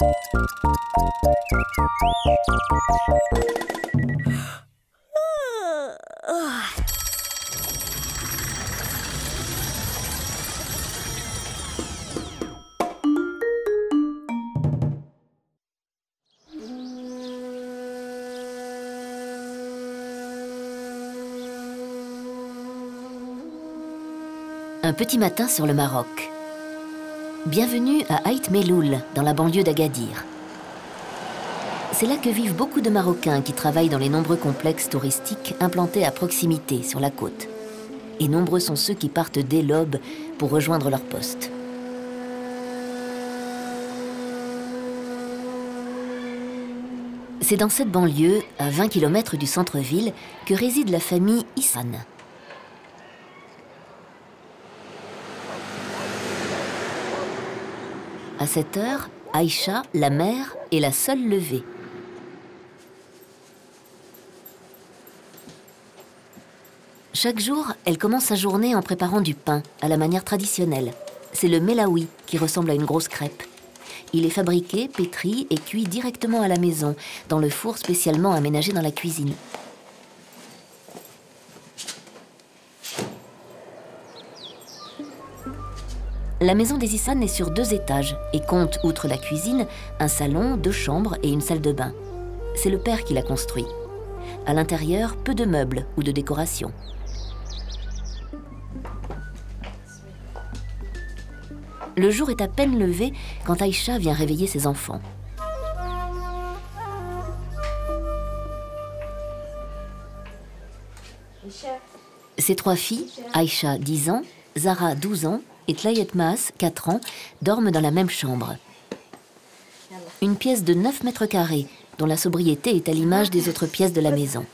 Un petit matin sur le Maroc. Bienvenue à Ait Meloul, dans la banlieue d'Agadir. C'est là que vivent beaucoup de Marocains qui travaillent dans les nombreux complexes touristiques implantés à proximité, sur la côte. Et nombreux sont ceux qui partent dès l'aube pour rejoindre leur poste. C'est dans cette banlieue, à 20 km du centre-ville, que réside la famille Ihsan. À cette heure, Aïcha, la mère, est la seule levée. Chaque jour, elle commence sa journée en préparant du pain, à la manière traditionnelle. C'est le melaoui, qui ressemble à une grosse crêpe. Il est fabriqué, pétri et cuit directement à la maison, dans le four spécialement aménagé dans la cuisine. La maison des Ihsan est sur 2 étages et compte, outre la cuisine, un salon, 2 chambres et une salle de bain. C'est le père qui l'a construit. À l'intérieur, peu de meubles ou de décorations. Le jour est à peine levé quand Aïcha vient réveiller ses enfants. Ses 3 filles, Aïcha 10 ans, Zara 12 ans et Tlayet Maas 4 ans, dorment dans la même chambre. Une pièce de 9 mètres carrés, dont la sobriété est à l'image des autres pièces de la maison.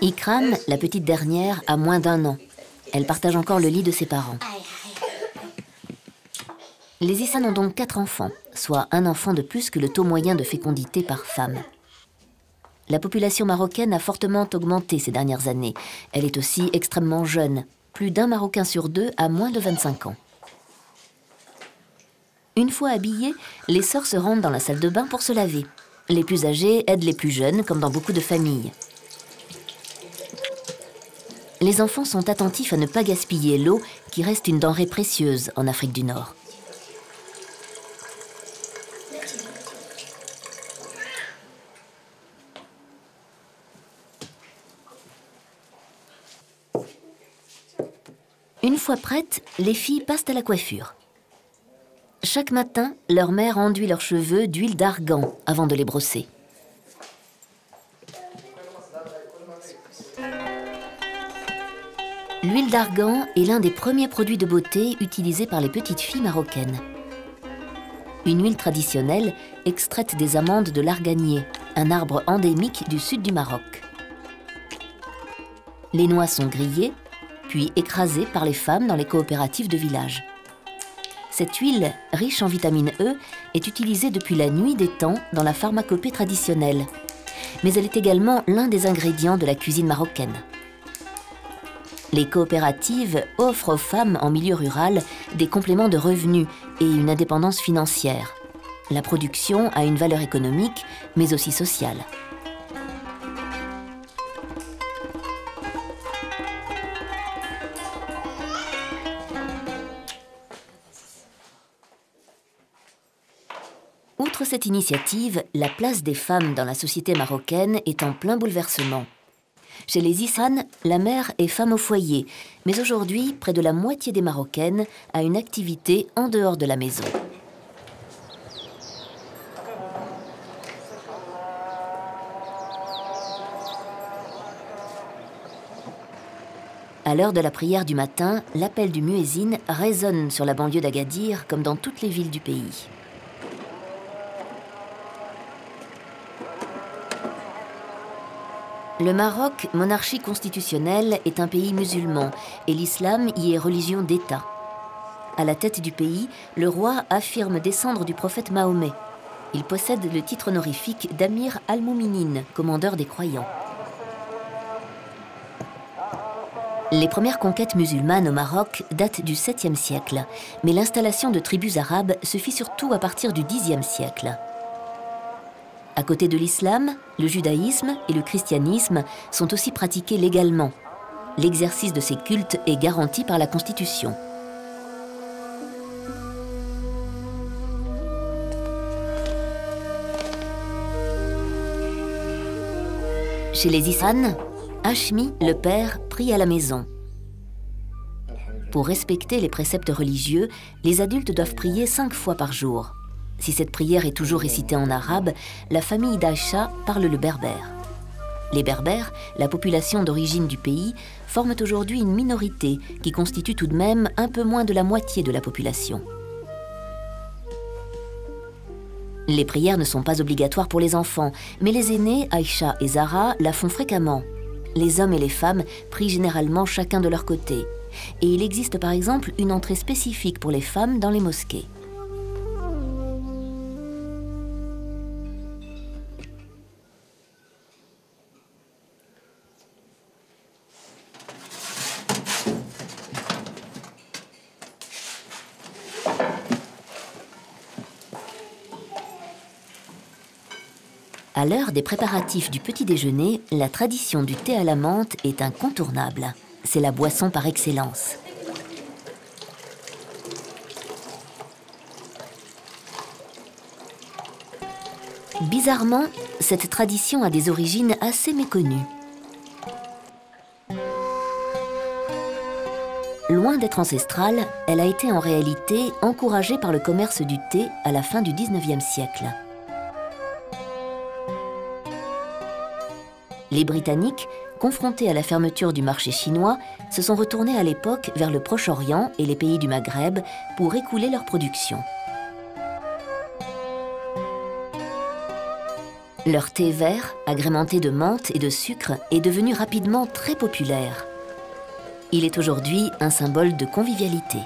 Ikram, la petite dernière, a moins d'1 an. Elle partage encore le lit de ses parents. Les Ihsan ont donc 4 enfants, soit 1 enfant de plus que le taux moyen de fécondité par femme. La population marocaine a fortement augmenté ces dernières années. Elle est aussi extrêmement jeune. Plus d'1 Marocain sur 2 a moins de 25 ans. Une fois habillés, les sœurs se rendent dans la salle de bain pour se laver. Les plus âgés aident les plus jeunes, comme dans beaucoup de familles. Les enfants sont attentifs à ne pas gaspiller l'eau, qui reste une denrée précieuse en Afrique du Nord. Une fois prêtes, les filles passent à la coiffure. Chaque matin, leur mère enduit leurs cheveux d'huile d'argan avant de les brosser. L'huile d'argan est l'un des premiers produits de beauté utilisés par les petites filles marocaines. Une huile traditionnelle extraite des amandes de l'arganier, un arbre endémique du sud du Maroc. Les noix sont grillées, puis écrasées par les femmes dans les coopératives de village. Cette huile, riche en vitamine E, est utilisée depuis la nuit des temps dans la pharmacopée traditionnelle. Mais elle est également l'un des ingrédients de la cuisine marocaine. Les coopératives offrent aux femmes en milieu rural des compléments de revenus et une indépendance financière. La production a une valeur économique, mais aussi sociale. Outre cette initiative, la place des femmes dans la société marocaine est en plein bouleversement. Chez les Ihsan, la mère est femme au foyer, mais aujourd'hui, près de la moitié des Marocaines a une activité en dehors de la maison. À l'heure de la prière du matin, l'appel du muezzin résonne sur la banlieue d'Agadir comme dans toutes les villes du pays. Le Maroc, monarchie constitutionnelle, est un pays musulman et l'islam y est religion d'État. À la tête du pays, le roi affirme descendre du prophète Mahomet. Il possède le titre honorifique d'Amir al-Mouminin, commandeur des croyants. Les premières conquêtes musulmanes au Maroc datent du 7e siècle, mais l'installation de tribus arabes se fit surtout à partir du 10e siècle. À côté de l'islam, le judaïsme et le christianisme sont aussi pratiqués légalement. L'exercice de ces cultes est garanti par la Constitution. Chez les Issanes, Hachmi, le père, prie à la maison. Pour respecter les préceptes religieux, les adultes doivent prier 5 fois par jour. Si cette prière est toujours récitée en arabe, la famille d'Aïcha parle le berbère. Les Berbères, la population d'origine du pays, forment aujourd'hui une minorité qui constitue tout de même un peu moins de la moitié de la population. Les prières ne sont pas obligatoires pour les enfants, mais les aînés, Aïcha et Zahra, la font fréquemment. Les hommes et les femmes prient généralement chacun de leur côté. Et il existe par exemple une entrée spécifique pour les femmes dans les mosquées. À l'heure des préparatifs du petit déjeuner, la tradition du thé à la menthe est incontournable. C'est la boisson par excellence. Bizarrement, cette tradition a des origines assez méconnues. Loin d'être ancestrale, elle a été en réalité encouragée par le commerce du thé à la fin du 19e siècle. Les Britanniques, confrontés à la fermeture du marché chinois, se sont retournés à l'époque vers le Proche-Orient et les pays du Maghreb pour écouler leur production. Leur thé vert, agrémenté de menthe et de sucre, est devenu rapidement très populaire. Il est aujourd'hui un symbole de convivialité.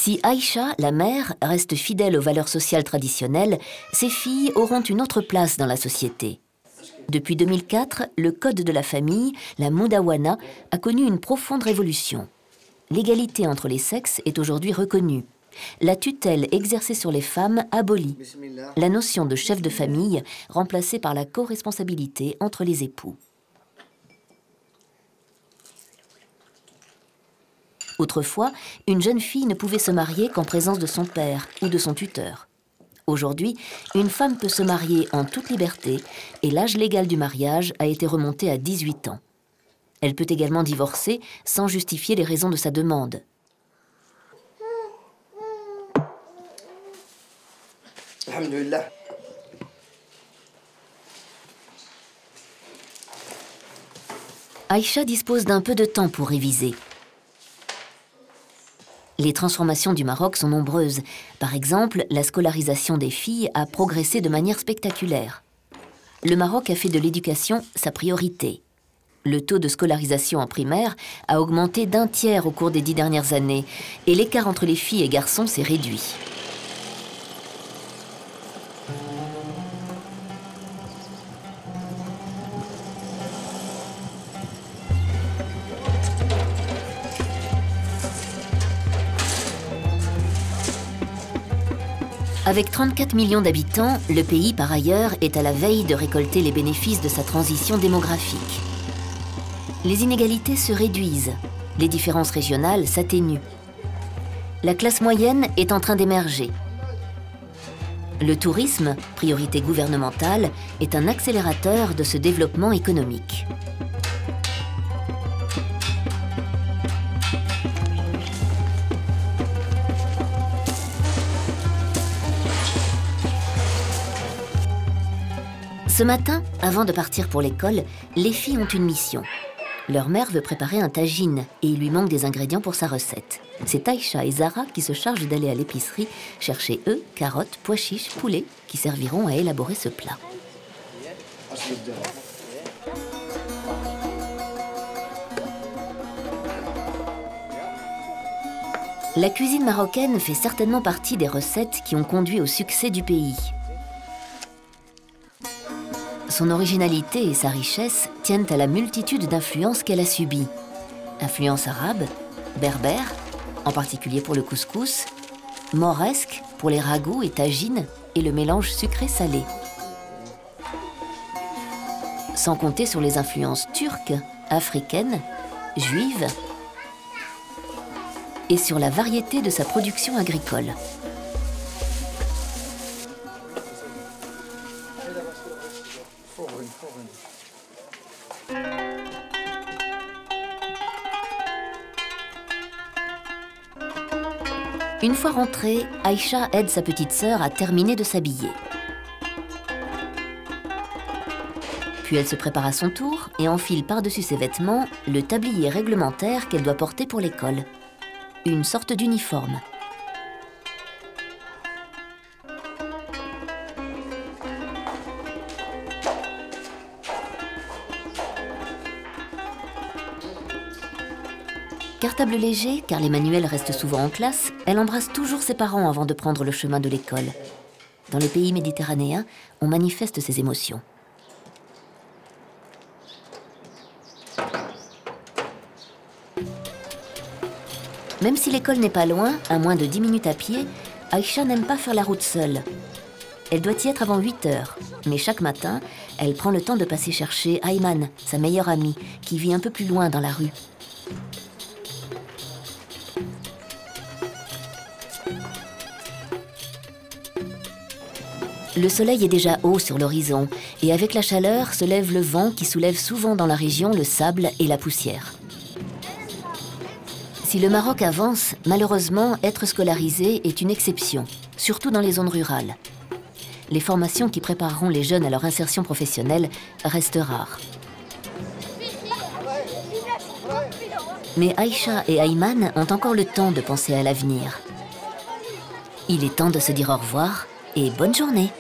Si Aïcha, la mère, reste fidèle aux valeurs sociales traditionnelles, ses filles auront une autre place dans la société. Depuis 2004, le code de la famille, la Moudawana, a connu une profonde révolution. L'égalité entre les sexes est aujourd'hui reconnue. La tutelle exercée sur les femmes abolie. La notion de chef de famille remplacée par la co-responsabilité entre les époux. Autrefois, une jeune fille ne pouvait se marier qu'en présence de son père ou de son tuteur. Aujourd'hui, une femme peut se marier en toute liberté et l'âge légal du mariage a été remonté à 18 ans. Elle peut également divorcer sans justifier les raisons de sa demande. Alhamdulillah. Aïcha dispose d'un peu de temps pour réviser. Les transformations du Maroc sont nombreuses. Par exemple, la scolarisation des filles a progressé de manière spectaculaire. Le Maroc a fait de l'éducation sa priorité. Le taux de scolarisation en primaire a augmenté d'1 tiers au cours des 10 dernières années et l'écart entre les filles et garçons s'est réduit. Avec 34 millions d'habitants, le pays, par ailleurs, est à la veille de récolter les bénéfices de sa transition démographique. Les inégalités se réduisent, les différences régionales s'atténuent. La classe moyenne est en train d'émerger. Le tourisme, priorité gouvernementale, est un accélérateur de ce développement économique. Ce matin, avant de partir pour l'école, les filles ont une mission. Leur mère veut préparer un tagine et il lui manque des ingrédients pour sa recette. C'est Aïcha et Zahra qui se chargent d'aller à l'épicerie chercher œufs, carottes, pois chiches, poulets qui serviront à élaborer ce plat. La cuisine marocaine fait certainement partie des recettes qui ont conduit au succès du pays. Son originalité et sa richesse tiennent à la multitude d'influences qu'elle a subies. Influences arabes, berbères, en particulier pour le couscous, mauresques pour les ragoûts et tagines et le mélange sucré-salé. Sans compter sur les influences turques, africaines, juives et sur la variété de sa production agricole. Une fois rentrée, Aïcha aide sa petite sœur à terminer de s'habiller. Puis elle se prépare à son tour et enfile par-dessus ses vêtements le tablier réglementaire qu'elle doit porter pour l'école. Une sorte d'uniforme. Cartable léger, car les manuels restent souvent en classe, elle embrasse toujours ses parents avant de prendre le chemin de l'école. Dans les pays méditerranéens, on manifeste ses émotions. Même si l'école n'est pas loin, à moins de 10 minutes à pied, Aïcha n'aime pas faire la route seule. Elle doit y être avant 8 heures, mais chaque matin, elle prend le temps de passer chercher Ayman, sa meilleure amie, qui vit un peu plus loin dans la rue. Le soleil est déjà haut sur l'horizon et avec la chaleur se lève le vent qui soulève souvent dans la région le sable et la poussière. Si le Maroc avance, malheureusement, être scolarisé est une exception, surtout dans les zones rurales. Les formations qui prépareront les jeunes à leur insertion professionnelle restent rares. Mais Aïcha et Ayman ont encore le temps de penser à l'avenir. Il est temps de se dire au revoir et bonne journée.